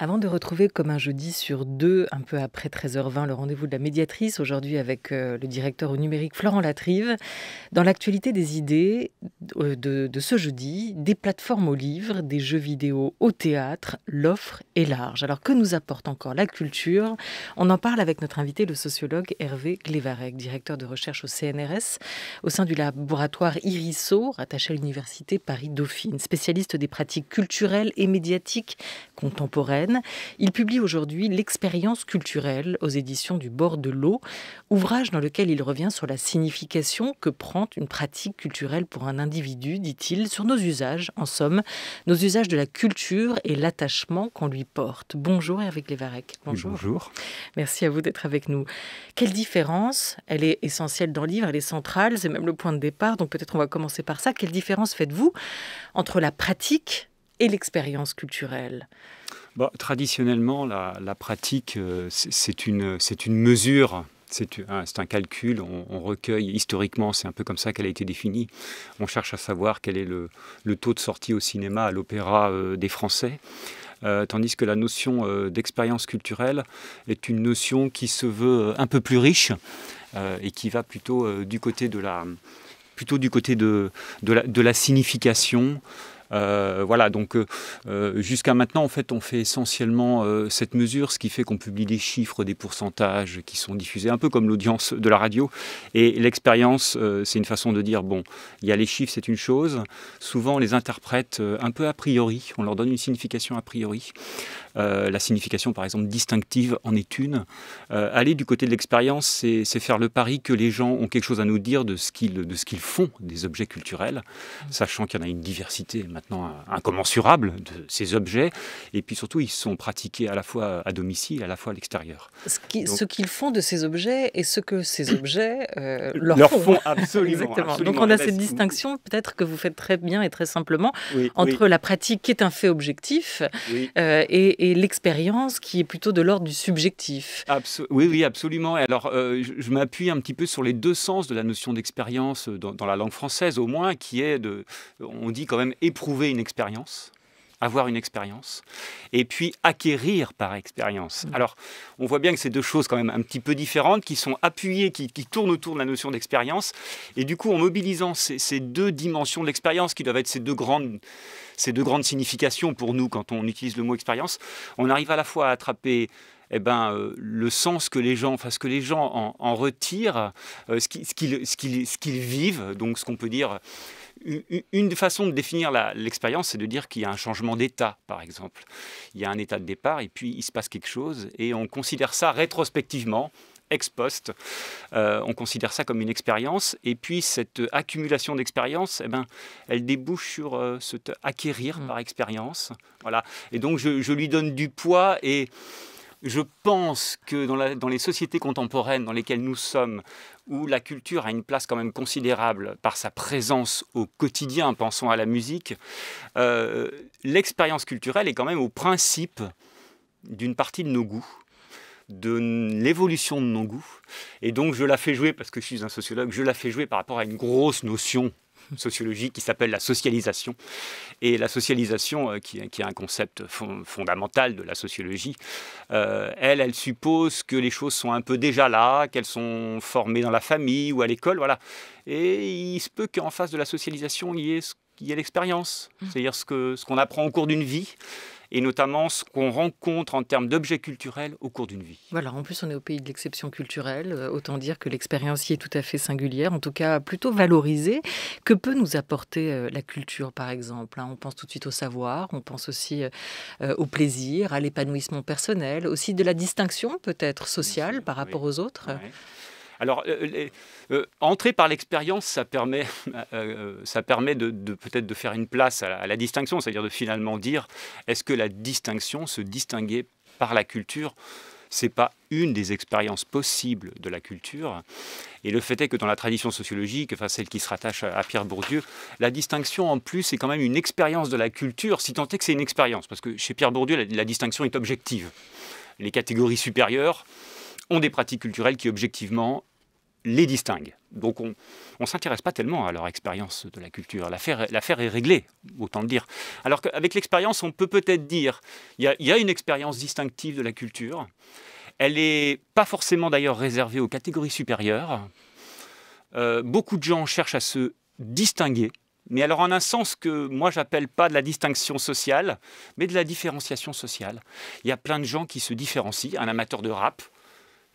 Avant de retrouver comme un jeudi sur deux, un peu après 13h20, le rendez-vous de la médiatrice, aujourd'hui avec le directeur au numérique Florent Latrive, dans l'actualité des idées de ce jeudi, des plateformes au livre, des jeux vidéo au théâtre, l'offre est large. Alors que nous apporte encore la culture? On en parle avec notre invité, le sociologue Hervé Glevarec, directeur de recherche au CNRS, au sein du laboratoire IRISO, rattaché à l'université Paris-Dauphine, spécialiste des pratiques culturelles et médiatiques contemporaines. Il publie aujourd'hui L'expérience culturelle aux éditions du Bord de l'eau, ouvrage dans lequel il revient sur la signification que prend une pratique culturelle pour un individu, dit-il, sur nos usages, en somme, nos usages de la culture et l'attachement qu'on lui porte. Bonjour Hervé Glevarec. Bonjour. Bonjour. Merci à vous d'être avec nous. Quelle différence? Elle est essentielle dans le livre, elle est centrale, c'est même le point de départ, donc peut-être on va commencer par ça. Quelle différence faites-vous entre la pratique et l'expérience culturelle? Traditionnellement, la pratique, c'est une mesure, c'est un calcul, on recueille, historiquement, c'est un peu comme ça qu'elle a été définie. On cherche à savoir quel est le taux de sortie au cinéma, à l'opéra des Français. Tandis que la notion d'expérience culturelle est une notion qui se veut un peu plus riche et qui va plutôt du côté de la signification. Donc jusqu'à maintenant, en fait, on fait essentiellement cette mesure, ce qui fait qu'on publie des chiffres, des pourcentages qui sont diffusés, un peu comme l'audience de la radio. Et l'expérience, c'est une façon de dire, bon, il y a les chiffres, c'est une chose. Souvent, on les interprète un peu a priori, on leur donne une signification a priori. La signification, par exemple, distinctive en est une. Aller du côté de l'expérience, c'est faire le pari que les gens ont quelque chose à nous dire de ce qu'ils font des objets culturels, sachant qu'il y en a une diversité maintenant incommensurable de ces objets, et puis surtout, ils sont pratiqués à la fois à domicile, à la fois à l'extérieur. Ce qu'ils font de ces objets et ce que ces objets leur font. Absolument. Exactement. Absolument. Donc on a cette distinction, peut-être que vous faites très bien et très simplement, oui, entre la pratique qui est un fait objectif et l'expérience qui est plutôt de l'ordre du subjectif. Oui, absolument. Et alors, je m'appuie un petit peu sur les deux sens de la notion d'expérience dans la langue française, au moins, qui est on dit quand même éprouver une expérience, avoir une expérience, et puis acquérir par expérience. Alors, on voit bien que c'est deux choses quand même un petit peu différentes, qui sont appuyées, qui tournent autour de la notion d'expérience, et du coup, en mobilisant ces deux dimensions de l'expérience, qui doivent être ces deux grandes significations pour nous quand on utilise le mot expérience, on arrive à la fois à attraper le sens que les gens, ce que les gens en retirent, ce qu'ils vivent, donc ce qu'on peut dire. Une façon de définir l'expérience, c'est de dire qu'il y a un changement d'état, par exemple. Il y a un état de départ et puis il se passe quelque chose et on considère ça rétrospectivement, ex post. On considère ça comme une expérience et puis cette accumulation d'expérience, elle débouche sur acquérir par expérience. Voilà. Et donc je lui donne du poids et je pense que dans les sociétés contemporaines dans lesquelles nous sommes, où la culture a une place quand même considérable par sa présence au quotidien, pensons à la musique, l'expérience culturelle est quand même au principe d'une partie de nos goûts, de l'évolution de nos goûts. Et donc je la fais jouer, parce que je suis un sociologue, je la fais jouer par rapport à une grosse notion sociologique qui s'appelle la socialisation. Et la socialisation, qui est un concept fondamental de la sociologie, elle suppose que les choses sont un peu déjà là, qu'elles sont formées dans la famille ou à l'école, voilà. Et il se peut qu'en face de la socialisation, il y ait l'expérience, c'est-à-dire ce qu'on apprend au cours d'une vie, et notamment ce qu'on rencontre en termes d'objets culturels au cours d'une vie. Voilà, en plus on est au pays de l'exception culturelle, autant dire que l'expérience y est tout à fait singulière, en tout cas plutôt valorisée. Que peut nous apporter la culture par exemple? On pense tout de suite au savoir, on pense aussi au plaisir, à l'épanouissement personnel, aussi de la distinction peut-être sociale par rapport aux autres. Ouais. Alors, entrer par l'expérience, ça permet de peut-être de faire une place à la distinction, c'est-à-dire de finalement dire, est-ce que la distinction, se distinguer par la culture, c'est pas une des expériences possibles de la culture? Et le fait est que dans la tradition sociologique, celle qui se rattache à Pierre Bourdieu, la distinction en plus est quand même une expérience de la culture, si tant est que c'est une expérience, parce que chez Pierre Bourdieu, la distinction est objective. Les catégories supérieures ont des pratiques culturelles qui objectivement les distingue. Donc on ne s'intéresse pas tellement à leur expérience de la culture. L'affaire est réglée, autant le dire. Alors qu'avec l'expérience, on peut peut-être dire il y a une expérience distinctive de la culture. Elle n'est pas forcément d'ailleurs réservée aux catégories supérieures. Beaucoup de gens cherchent à se distinguer, mais alors en un sens que moi j'appelle pas de la distinction sociale, mais de la différenciation sociale. Il y a plein de gens qui se différencient. Un amateur de rap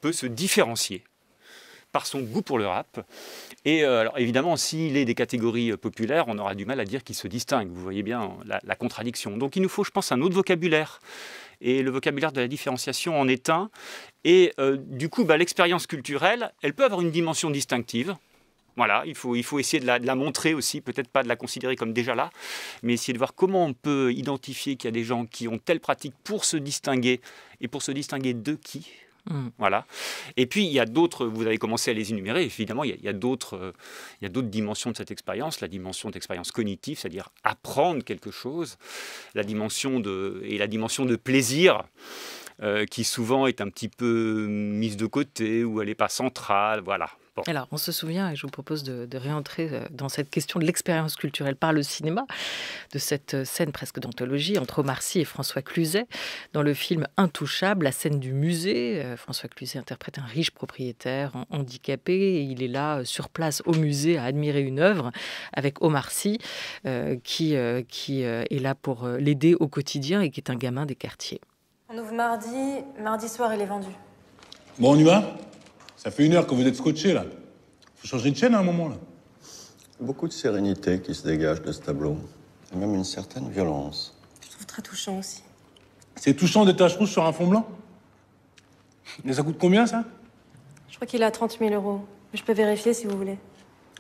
peut se différencier par son goût pour le rap. Et alors évidemment, s'il est des catégories populaires, on aura du mal à dire qu'il se distingue. Vous voyez bien la contradiction. Donc il nous faut, je pense, un autre vocabulaire. Et le vocabulaire de la différenciation en est un. Et du coup, l'expérience culturelle, elle peut avoir une dimension distinctive. Voilà, il faut essayer de la montrer aussi, peut-être pas de la considérer comme déjà là, mais essayer de voir comment on peut identifier qu'il y a des gens qui ont telle pratique pour se distinguer, et pour se distinguer de qui. Voilà. Et puis, il y a d'autres, vous avez commencé à les énumérer, évidemment, il y a d'autres dimensions de cette expérience, la dimension d'expérience cognitive, c'est-à-dire apprendre quelque chose, la dimension de plaisir, qui souvent est un petit peu mise de côté, ou elle n'est pas centrale, voilà. Bon. Alors, on se souvient, et je vous propose de réentrer dans cette question de l'expérience culturelle par le cinéma, de cette scène presque d'anthologie entre Omar Sy et François Cluzet. Dans le film Intouchable, la scène du musée, François Cluzet interprète un riche propriétaire handicapé, et il est là, sur place au musée, à admirer une œuvre, avec Omar Sy, qui est là pour l'aider au quotidien et qui est un gamin des quartiers. On ouvre mardi soir, il est vendu. Bon, on y va ? Ça fait 1 heure que vous êtes scotché, là. Faut changer de chaîne à un moment, là. Beaucoup de sérénité qui se dégage de ce tableau. Et même une certaine violence. Je trouve très touchant aussi. C'est touchant des taches rouges sur un fond blanc. Mais ça coûte combien, ça? Je crois qu'il est à 30 000 €. Mais je peux vérifier si vous voulez.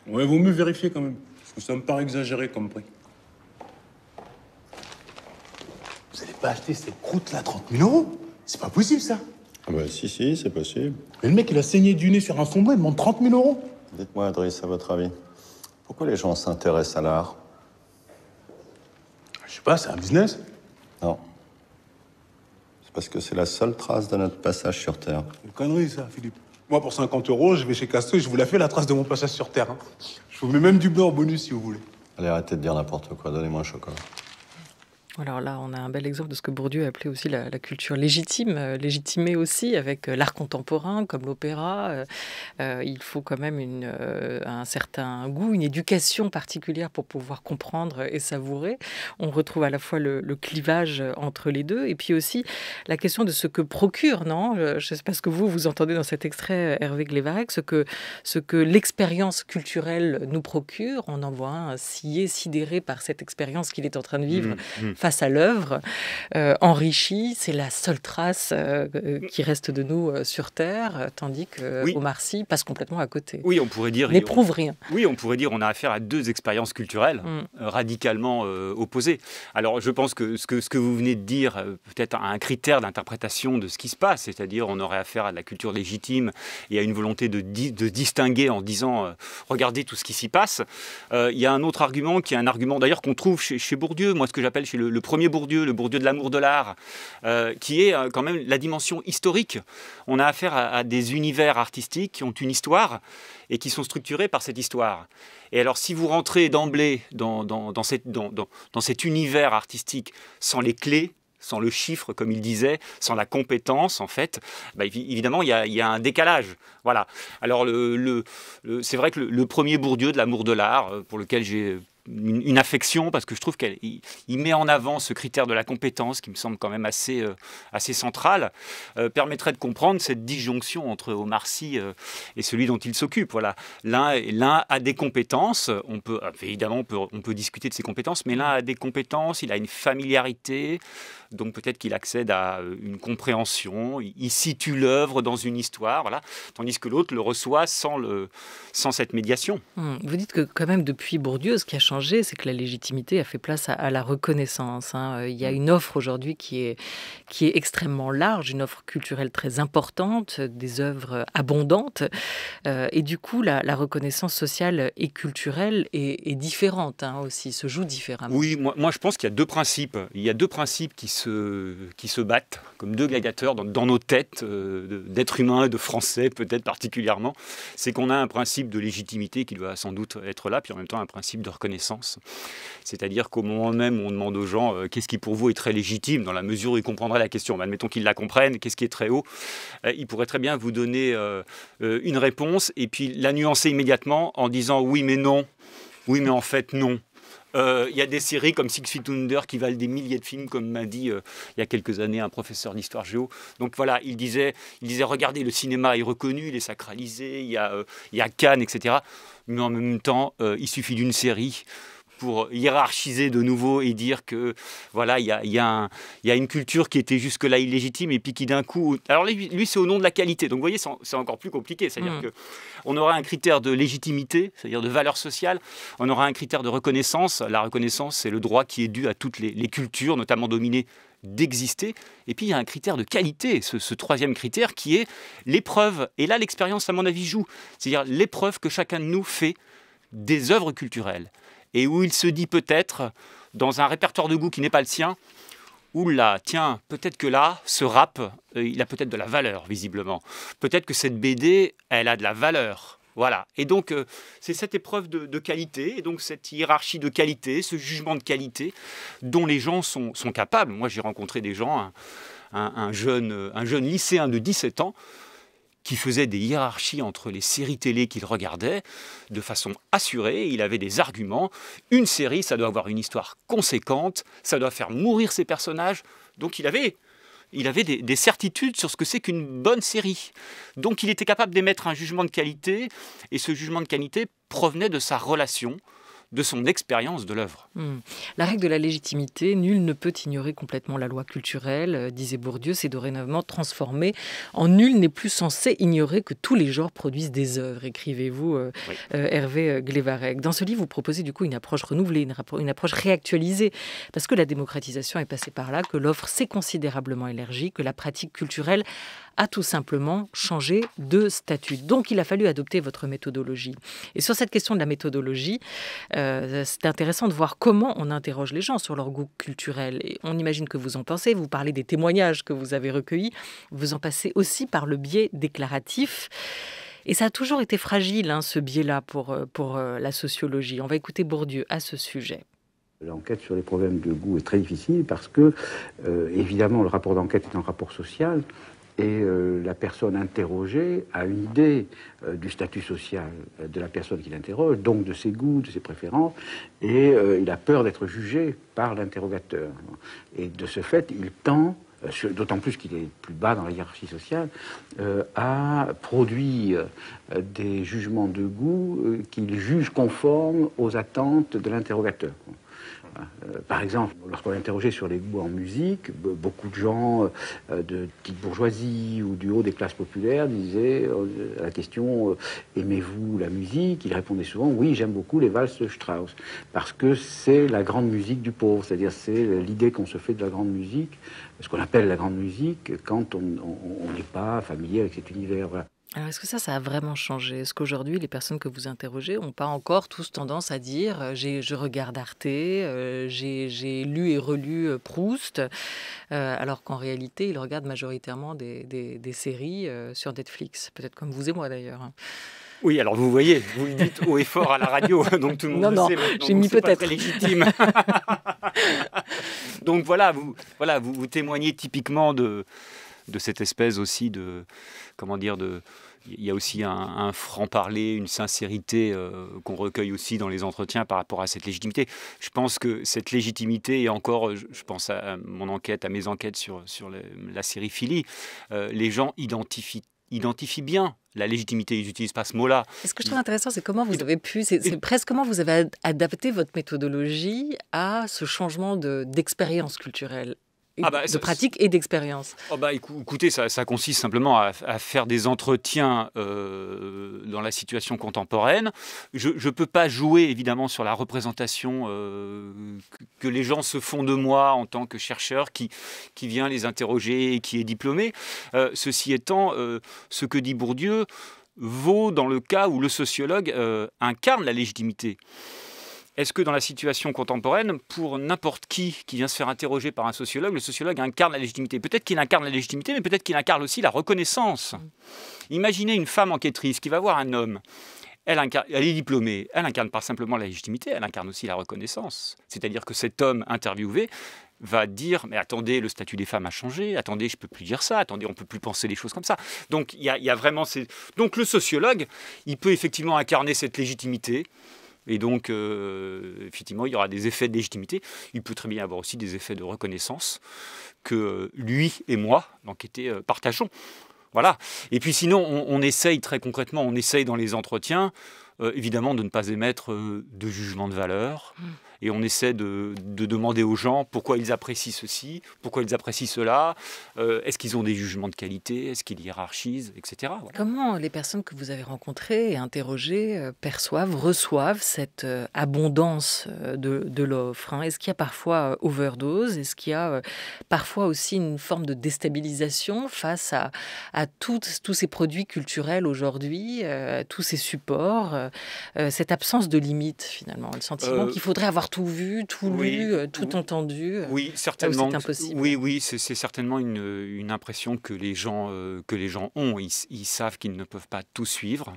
Ouais, vaut mieux vérifier quand même. Parce que ça me paraît exagéré comme prix. Vous allez pas acheter cette croûte-là 30 000 €? C'est pas possible, ça. Ah bah si, c'est possible. Mais le mec, il a saigné du nez sur un fond blanc, il demande 30 000 €. Dites-moi, Driss, à votre avis, pourquoi les gens s'intéressent à l'art? Je sais pas, c'est un business. Non. C'est parce que c'est la seule trace de notre passage sur Terre. Une connerie, ça, Philippe. Moi, pour 50 €, je vais chez Casto et je vous la fais, la trace de mon passage sur Terre. Hein. Je vous mets même du beurre en bonus, si vous voulez. Allez, arrêtez de dire n'importe quoi, donnez-moi un chocolat. Alors là, on a un bel exemple de ce que Bourdieu appelait aussi la culture légitime, légitimée aussi avec l'art contemporain comme l'opéra. Il faut quand même un certain goût, une éducation particulière pour pouvoir comprendre et savourer. On retrouve à la fois le clivage entre les deux et puis aussi la question de ce que procure, non? Je ne sais pas ce que vous entendez dans cet extrait, Hervé Glevarec, ce que l'expérience culturelle nous procure. On en voit un scié, sidéré par cette expérience qu'il est en train de vivre face à l'œuvre, enrichie. C'est la seule trace qui reste de nous sur Terre, tandis que Omar Sy passe complètement à côté. Oui, on pourrait dire... N'éprouve rien. Oui, on pourrait dire on a affaire à 2 expériences culturelles radicalement opposées. Alors, je pense que ce que vous venez de dire, peut-être un critère d'interprétation de ce qui se passe, c'est-à-dire on aurait affaire à de la culture légitime et à une volonté de distinguer en disant regardez tout ce qui s'y passe. Il y a un autre argument qui est un argument d'ailleurs qu'on trouve chez Bourdieu, moi ce que j'appelle chez le premier Bourdieu, le Bourdieu de l'amour de l'art, qui est quand même la dimension historique. On a affaire à des univers artistiques qui ont une histoire et qui sont structurés par cette histoire. Et alors, si vous rentrez d'emblée dans cet univers artistique sans les clés, sans le chiffre, comme il disait, sans la compétence, en fait, évidemment, il y a un décalage. Voilà. Alors, c'est vrai que le premier Bourdieu de l'amour de l'art, pour lequel j'ai une affection, parce que je trouve qu'il met en avant ce critère de la compétence qui me semble quand même assez central, permettrait de comprendre cette disjonction entre Omar Sy et celui dont il s'occupe. Voilà. L'un a des compétences, on peut discuter de ses compétences, mais l'un a des compétences, il a une familiarité, donc peut-être qu'il accède à une compréhension, il situe l'œuvre dans une histoire, voilà, tandis que l'autre le reçoit sans cette médiation. Vous dites que quand même depuis Bourdieu, ce qui a changé, c'est que la légitimité a fait place à la reconnaissance. Il y a une offre aujourd'hui qui est extrêmement large, une offre culturelle très importante, des œuvres abondantes, et du coup la reconnaissance sociale et culturelle est différente aussi, se joue différemment. Oui, moi je pense qu'il y a 2 principes. Il y a 2 principes qui se battent comme deux gladiateurs dans nos têtes, d'êtres humains et de Français peut-être particulièrement. C'est qu'on a un principe de légitimité qui doit sans doute être là, puis en même temps un principe de reconnaissance. C'est-à-dire qu'au moment même où on demande aux gens qu'est-ce qui pour vous est très légitime, dans la mesure où ils comprendraient la question, admettons qu'ils la comprennent, qu'est-ce qui est très haut, ils pourraient très bien vous donner une réponse et puis la nuancer immédiatement en disant oui mais non, oui mais en fait non. Il y a des séries comme Six Feet Under qui valent des milliers de films, comme m'a dit il y a quelques années un professeur d'histoire géo. Donc voilà, il disait regardez, le cinéma est reconnu, il est sacralisé, il y a Cannes, etc. Mais en même temps, il suffit d'une série pour hiérarchiser de nouveau et dire que voilà, il y a une culture qui était jusque-là illégitime et puis qui d'un coup... Alors lui c'est au nom de la qualité. Donc vous voyez, c'est encore plus compliqué. C'est-à-dire qu'on aura un critère de légitimité, c'est-à-dire de valeur sociale. On aura un critère de reconnaissance. La reconnaissance, c'est le droit qui est dû à toutes les cultures, notamment dominées, d'exister. Et puis il y a un critère de qualité, ce troisième critère qui est l'épreuve. Et là, l'expérience, à mon avis, joue. C'est-à-dire l'épreuve que chacun de nous fait des œuvres culturelles. Et où il se dit peut-être, dans un répertoire de goût qui n'est pas le sien, oula, tiens, peut-être que là, ce rap, il a peut-être de la valeur, visiblement. Peut-être que cette BD, elle a de la valeur. Voilà. Et donc, c'est cette épreuve de qualité, et donc cette hiérarchie de qualité, ce jugement de qualité, dont les gens sont capables. Moi, j'ai rencontré des gens, un jeune lycéen de 17 ans, qui faisait des hiérarchies entre les séries télé qu'il regardait de façon assurée. Il avait des arguments. Une série, ça doit avoir une histoire conséquente, ça doit faire mourir ses personnages. Donc il avait des certitudes sur ce que c'est qu'une bonne série. Donc il était capable d'émettre un jugement de qualité, et ce jugement de qualité provenait de sa relation, de son expérience de l'œuvre. La règle de la légitimité, nul ne peut ignorer complètement la loi culturelle, disait Bourdieu, c'est dorénavant transformé en nul n'est plus censé ignorer que tous les genres produisent des œuvres, écrivez-vous Hervé Glevarec. Dans ce livre, vous proposez du coup une approche renouvelée, une approche réactualisée, parce que la démocratisation est passée par là, que l'offre s'est considérablement élargie, que la pratique culturelle a tout simplement changé de statut. Donc, il a fallu adopter votre méthodologie. Et sur cette question de la méthodologie, c'est intéressant de voir comment on interroge les gens sur leur goût culturel. Et on imagine que vous en pensez, vous parlez des témoignages que vous avez recueillis, vous en passez aussi par le biais déclaratif. Et ça a toujours été fragile, ce biais-là, pour la sociologie. On va écouter Bourdieu à ce sujet. L'enquête sur les problèmes de goût est très difficile parce que, évidemment, le rapport d'enquête est un rapport social. Et la personne interrogée a une idée du statut social de la personne qui l'interroge, donc de ses goûts, de ses préférences, et il a peur d'être jugé par l'interrogateur. Et de ce fait, il tend, d'autant plus qu'il est plus bas dans la hiérarchie sociale, à produire des jugements de goût qu'il juge conformes aux attentes de l'interrogateur. Par exemple, lorsqu'on est interrogé sur les goûts en musique, beaucoup de gens de petite bourgeoisie ou du haut des classes populaires disaient à la question « Aimez-vous la musique ?» Il répondait souvent « Oui, j'aime beaucoup les valses de Strauss » parce que c'est la grande musique du pauvre, c'est-à-dire c'est l'idée qu'on se fait de la grande musique, ce qu'on appelle la grande musique quand on n'est pas familier avec cet univers. Voilà. Alors, est-ce que ça a vraiment changé? Est-ce qu'aujourd'hui, les personnes que vous interrogez n'ont pas encore tous tendance à dire je regarde Arte, j'ai lu et relu Proust, alors qu'en réalité, ils regardent majoritairement des séries sur Netflix, peut-être comme vous et moi d'ailleurs. Oui, alors vous voyez, vous le dites haut et fort à la radio, donc tout le monde le sait maintenant. J'ai mis c'est peut-être. pas très légitime. Donc voilà, vous témoignez typiquement de cette espèce aussi de, comment dire, il y a aussi un franc-parler, une sincérité qu'on recueille aussi dans les entretiens par rapport à cette légitimité. Je pense que cette légitimité, et encore, je pense à mon enquête, à mes enquêtes sur la série Philly, les gens identifient bien la légitimité, ils n'utilisent pas ce mot-là. Et ce que je trouve intéressant, c'est comment vous avez pu, c'est presque comment vous avez adapté votre méthodologie à ce changement d'expérience culturelle. De pratique et d'expérience. Écoutez, ça consiste simplement à faire des entretiens dans la situation contemporaine. Je ne peux pas jouer évidemment sur la représentation que les gens se font de moi en tant que chercheur qui vient les interroger et qui est diplômé. Ceci étant, ce que dit Bourdieu vaut dans le cas où le sociologue incarne la légitimité. est-ce que dans la situation contemporaine, pour n'importe qui vient se faire interroger par un sociologue, le sociologue incarne la légitimité? Peut-être qu'il incarne la légitimité, mais peut-être qu'il incarne aussi la reconnaissance. Imaginez une femme enquêtrice qui va voir un homme. Elle est diplômée, elle incarne pas simplement la légitimité, elle incarne aussi la reconnaissance. C'est-à-dire que cet homme interviewé va dire « mais attendez, le statut des femmes a changé, attendez, je ne peux plus dire ça, attendez, on ne peut plus penser les choses comme ça ». Donc, il y a vraiment donc le sociologue, il peut effectivement incarner cette légitimité, et donc, effectivement, il y aura des effets de légitimité. Il peut très bien y avoir aussi des effets de reconnaissance que lui et moi, l'enquêté, partageons. Voilà. Et puis sinon, on essaye très concrètement, on essaye dans les entretiens, évidemment, de ne pas émettre de jugement de valeur. Et on essaie de demander aux gens pourquoi ils apprécient ceci, pourquoi ils apprécient cela, est-ce qu'ils ont des jugements de qualité, est-ce qu'ils hiérarchisent, etc. Voilà. Comment les personnes que vous avez rencontrées et interrogées perçoivent, reçoivent cette abondance de l'offre, hein? Est-ce qu'il y a parfois overdose? Est-ce qu'il y a parfois aussi une forme de déstabilisation face à tous ces produits culturels aujourd'hui, tous ces supports, cette absence de limite finalement, le sentiment qu'il faudrait avoir tout vu, tout lu, tout entendu. Oui, certainement. C'est impossible. Oui, c'est certainement une impression que les gens ont. Ils savent qu'ils ne peuvent pas tout suivre.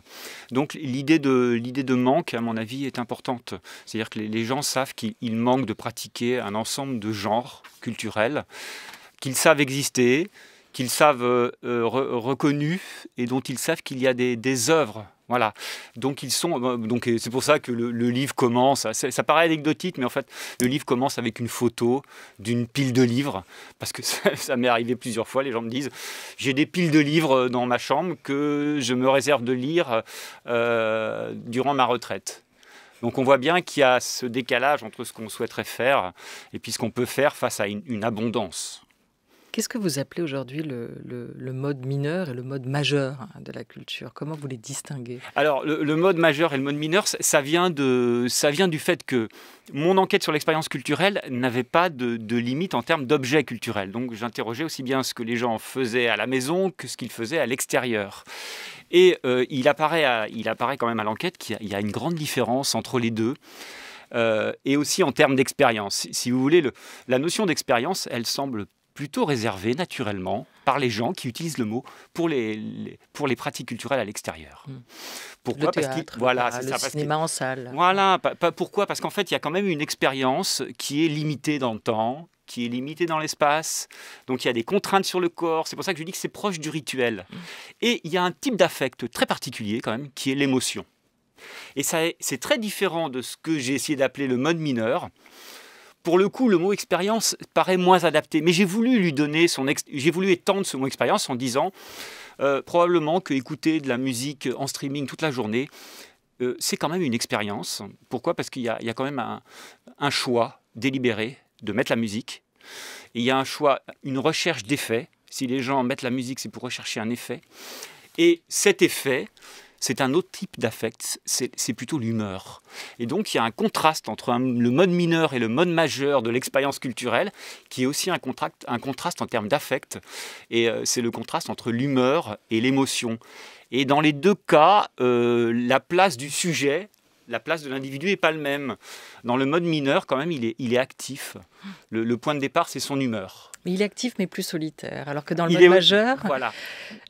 Donc l'idée de manque, à mon avis, est importante. C'est-à-dire que les gens savent qu'ils manquent de pratiquer un ensemble de genres culturels, qu'ils savent exister, qu'ils savent reconnus et dont ils savent qu'il y a des œuvres. Voilà, donc c'est pour ça que le livre commence, ça paraît anecdotique, mais en fait, le livre commence avec une photo d'une pile de livres, parce que ça m'est arrivé plusieurs fois, les gens me disent, j'ai des piles de livres dans ma chambre que je me réserve de lire durant ma retraite. Donc on voit bien qu'il y a ce décalage entre ce qu'on souhaiterait faire et puis ce qu'on peut faire face à une abondance. Qu'est-ce que vous appelez aujourd'hui le mode mineur et le mode majeur de la culture? Comment vous les distinguez? Alors, le mode majeur et le mode mineur, ça vient du fait que mon enquête sur l'expérience culturelle n'avait pas de limite en termes d'objets culturels. Donc, j'interrogeais aussi bien ce que les gens faisaient à la maison que ce qu'ils faisaient à l'extérieur. Et il apparaît quand même à l'enquête qu'il y a une grande différence entre les deux. Et aussi en termes d'expérience. Si vous voulez, la notion d'expérience, elle semble plutôt réservé naturellement par les gens qui utilisent le mot pour les pratiques culturelles à l'extérieur. Pourquoi? Le théâtre, le cinéma en salle. Voilà, pourquoi? Parce qu'en fait, il y a quand même une expérience qui est limitée dans le temps, qui est limitée dans l'espace, donc il y a des contraintes sur le corps, c'est pour ça que je dis que c'est proche du rituel. Et il y a un type d'affect très particulier quand même, qui est l'émotion. Et c'est très différent de ce que j'ai essayé d'appeler le mode mineur. Pour le coup, le mot expérience paraît moins adapté, mais j'ai voulu étendre ce mot expérience en disant probablement que écouter de la musique en streaming toute la journée, c'est quand même une expérience. Pourquoi? Parce qu'il y a quand même un choix délibéré de mettre la musique. Et il y a un choix, une recherche d'effet. Si les gens mettent la musique, c'est pour rechercher un effet. Et cet effet, c'est un autre type d'affect, c'est plutôt l'humeur. Et donc il y a un contraste entre le mode mineur et le mode majeur de l'expérience culturelle, qui est aussi un contraste en termes d'affect. Et c'est le contraste entre l'humeur et l'émotion. Et dans les deux cas, la place du sujet, la place de l'individu n'est pas le même. Dans le mode mineur, quand même, il est actif. Le point de départ, c'est son humeur. Mais il est actif, mais plus solitaire. Alors que dans le mode majeur, voilà.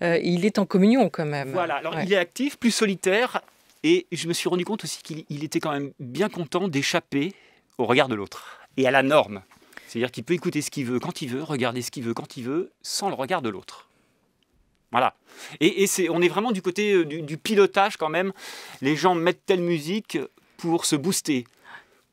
Il est en communion quand même. Voilà, alors il est actif, plus solitaire. Et je me suis rendu compte aussi qu'il était quand même bien content d'échapper au regard de l'autre et à la norme. C'est-à-dire qu'il peut écouter ce qu'il veut quand il veut, regarder ce qu'il veut quand il veut, sans le regard de l'autre. Voilà. Et on est vraiment du côté du pilotage quand même. Les gens mettent telle musique pour se booster,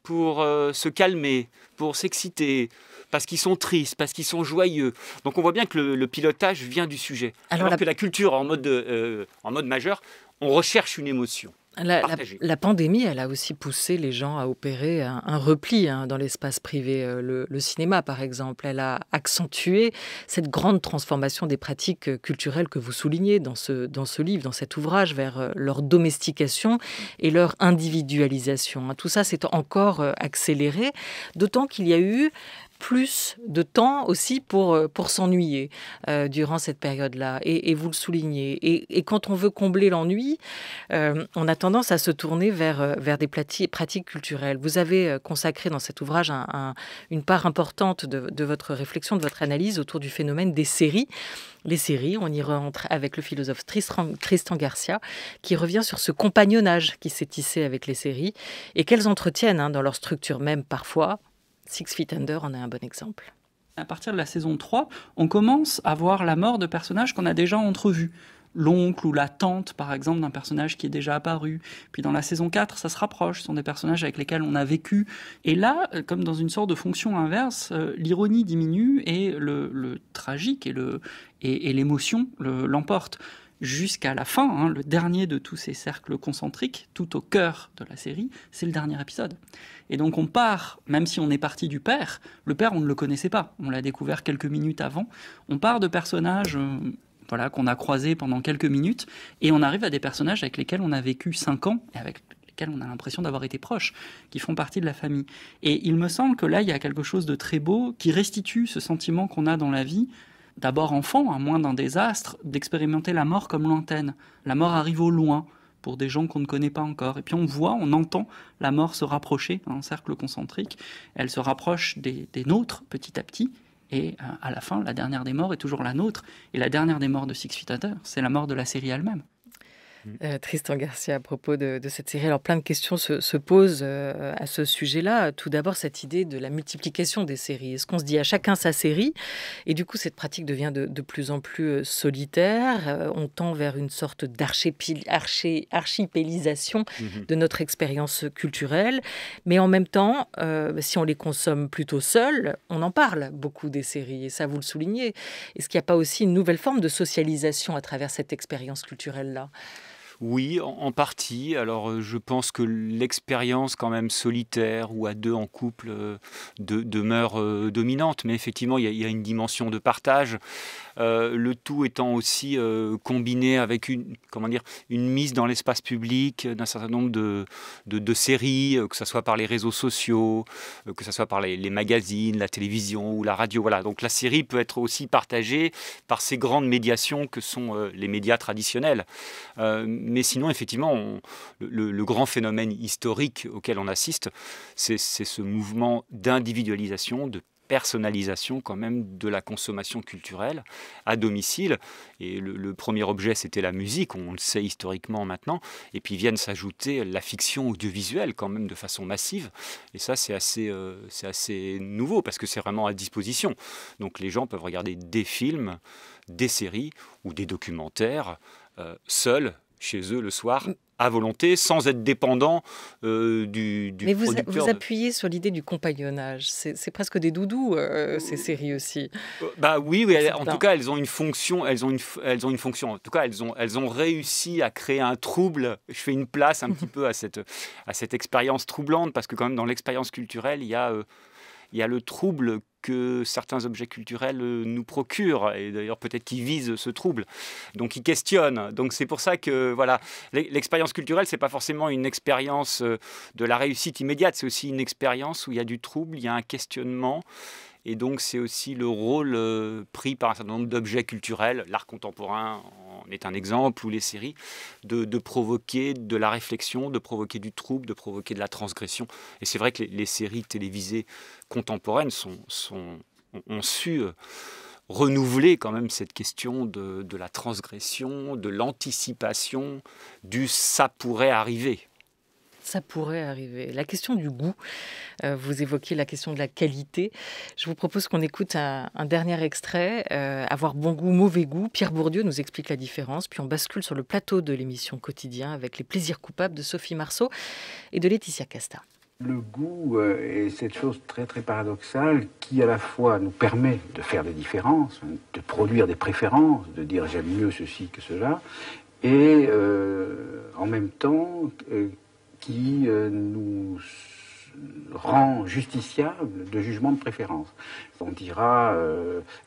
pour se calmer, pour s'exciter, parce qu'ils sont tristes, parce qu'ils sont joyeux. Donc on voit bien que le pilotage vient du sujet. Alors que la culture en mode majeur, on recherche une émotion. La pandémie, elle a aussi poussé les gens à opérer un repli dans l'espace privé. Le cinéma, par exemple, elle a accentué cette grande transformation des pratiques culturelles que vous soulignez dans ce livre, dans cet ouvrage, vers leur domestication et leur individualisation. Tout ça s'est encore accéléré, d'autant qu'il y a eu plus de temps aussi pour s'ennuyer durant cette période-là. Et vous le soulignez. Et quand on veut combler l'ennui, on a tendance à se tourner vers des pratiques culturelles. Vous avez consacré dans cet ouvrage une part importante de votre réflexion, de votre analyse autour du phénomène des séries. Les séries, on y rentre avec le philosophe Tristan Garcia, qui revient sur ce compagnonnage qui s'est tissé avec les séries et qu'elles entretiennent dans leur structure même parfois. Six Feet Under en est un bon exemple. À partir de la saison 3, on commence à voir la mort de personnages qu'on a déjà entrevus. L'oncle ou la tante, par exemple, d'un personnage qui est déjà apparu. Puis dans la saison 4, ça se rapproche. Ce sont des personnages avec lesquels on a vécu. Et là, comme dans une sorte de fonction inverse, l'ironie diminue et le tragique et l'émotion l'emportent. Jusqu'à la fin, le dernier de tous ces cercles concentriques, tout au cœur de la série, c'est le dernier épisode. Et donc on part, même si on est parti du père, le père on ne le connaissait pas, on l'a découvert quelques minutes avant, on part de personnages qu'on a croisés pendant quelques minutes, et on arrive à des personnages avec lesquels on a vécu 5 ans, et avec lesquels on a l'impression d'avoir été proches, qui font partie de la famille. Et il me semble que là, il y a quelque chose de très beau qui restitue ce sentiment qu'on a dans la vie, d'abord enfant, à moins d'un désastre, d'expérimenter la mort comme lointaine. La mort arrive au loin, pour des gens qu'on ne connaît pas encore. Et puis on entend la mort se rapprocher, un cercle concentrique. Elle se rapproche des nôtres, petit à petit. Et à la fin, la dernière des morts est toujours la nôtre. Et la dernière des morts de Six Feet Under, c'est la mort de la série elle-même. Tristan Garcia, à propos de cette série, alors plein de questions se posent à ce sujet-là. Tout d'abord, cette idée de la multiplication des séries. Est-ce qu'on se dit à chacun sa série? Et du coup, cette pratique devient de plus en plus solitaire. On tend vers une sorte d'archipélisation de notre expérience culturelle. Mais en même temps, si on les consomme plutôt seuls, on en parle beaucoup des séries. Et ça, vous le soulignez. Est-ce qu'il n'y a pas aussi une nouvelle forme de socialisation à travers cette expérience culturelle-là? Oui, en partie. Alors, je pense que l'expérience quand même solitaire ou à deux en couple demeure dominante. Mais effectivement, il y a une dimension de partage. Le tout étant aussi combiné avec une mise dans l'espace public d'un certain nombre de séries, que ce soit par les réseaux sociaux, que ce soit par les magazines, la télévision ou la radio. Voilà. Donc la série peut être aussi partagée par ces grandes médiations que sont les médias traditionnels. Mais sinon, effectivement, le grand phénomène historique auquel on assiste, c'est ce mouvement d'individualisation, de personnalisation quand même de la consommation culturelle à domicile. Et le premier objet, c'était la musique, on le sait historiquement maintenant, et puis viennent s'ajouter la fiction audiovisuelle quand même de façon massive. Et ça, c'est assez nouveau parce que c'est vraiment à disposition. Donc les gens peuvent regarder des films, des séries ou des documentaires seuls, chez eux le soir, à volonté, sans être dépendant du Mais producteur. vous appuyez sur l'idée du compagnonnage. C'est presque des doudous, ces séries aussi. Oui, en tout cas, elles ont une fonction. Elles ont une fonction. En tout cas, elles ont réussi à créer un trouble. Je fais une place un petit peu à cette expérience troublante, parce que quand même, dans l'expérience culturelle, il y a le trouble que certains objets culturels nous procurent, et d'ailleurs peut-être qu'ils visent ce trouble, donc ils questionnent. Donc c'est pour ça que voilà, l'expérience culturelle, c'est pas forcément une expérience de la réussite immédiate, c'est aussi une expérience où il y a du trouble, il y a un questionnement. Et donc, c'est aussi le rôle pris par un certain nombre d'objets culturels, l'art contemporain en est un exemple, ou les séries, de provoquer de la réflexion, de provoquer du trouble, de provoquer de la transgression. Et c'est vrai que les séries télévisées contemporaines ont su renouveler quand même cette question de la transgression, de l'anticipation, du « ça pourrait arriver ». Ça pourrait arriver. La question du goût, vous évoquez la question de la qualité. Je vous propose qu'on écoute un dernier extrait. Avoir bon goût, mauvais goût. Pierre Bourdieu nous explique la différence. Puis on bascule sur le plateau de l'émission Quotidien avec les plaisirs coupables de Sophie Marceau et de Laetitia Casta. Le goût est cette chose très très paradoxale qui à la fois nous permet de faire des différences, de produire des préférences, de dire j'aime mieux ceci que cela, et en même temps qui nous rend justiciables de jugement de préférence. On dira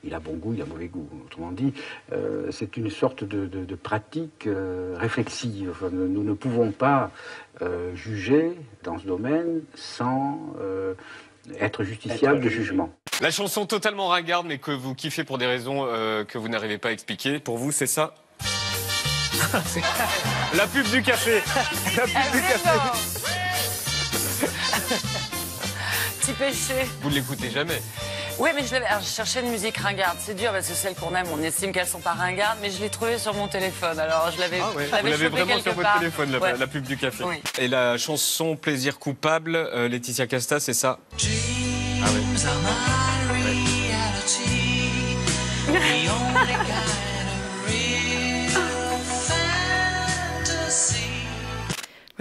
il a bon goût, il a mauvais goût. Autrement dit, c'est une sorte de pratique réflexive. Enfin, nous ne pouvons pas juger dans ce domaine sans être justiciable de jugement. La chanson totalement ringarde, mais que vous kiffez pour des raisons que vous n'arrivez pas à expliquer. Pour vous, c'est ça? La pub du café. La pub du café. Petit péché. Vous ne l'écoutez jamais. Oui, mais je cherchais une musique ringarde. C'est dur parce que celles qu'on aime, on estime qu'elles sont pas ringardes, mais je l'ai trouvée sur mon téléphone. Alors je l'avais Vous l'avez vraiment sur votre téléphone, la pub du café. Oui. Et la chanson Plaisir coupable, Laetitia Casta, c'est ça? Ah oui.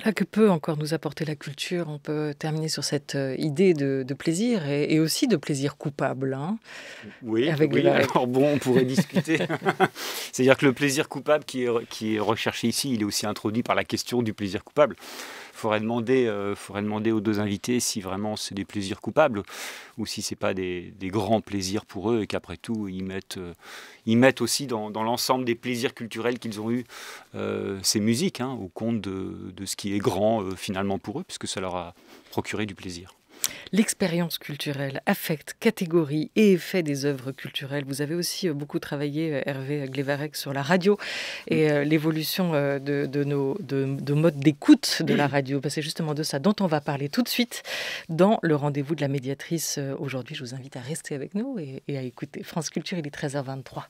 Voilà que peut encore nous apporter la culture. On peut terminer sur cette idée de plaisir et aussi de plaisir coupable. Hein, oui, alors bon, on pourrait discuter. C'est-à-dire que le plaisir coupable qui est recherché ici, il est aussi introduit par la question du plaisir coupable. Il faudrait demander aux deux invités si vraiment c'est des plaisirs coupables ou si c'est pas des grands plaisirs pour eux et qu'après tout ils mettent aussi dans l'ensemble des plaisirs culturels qu'ils ont eus ces musiques au compte de ce qui est grand finalement pour eux puisque ça leur a procuré du plaisir. L'expérience culturelle, affect, catégorie et effet des œuvres culturelles. Vous avez aussi beaucoup travaillé, Hervé Glevarec, sur la radio et l'évolution de nos modes d'écoute de la radio. C'est justement de ça dont on va parler tout de suite dans le rendez-vous de la médiatrice. Aujourd'hui, je vous invite à rester avec nous et à écouter France Culture, il est 13h23.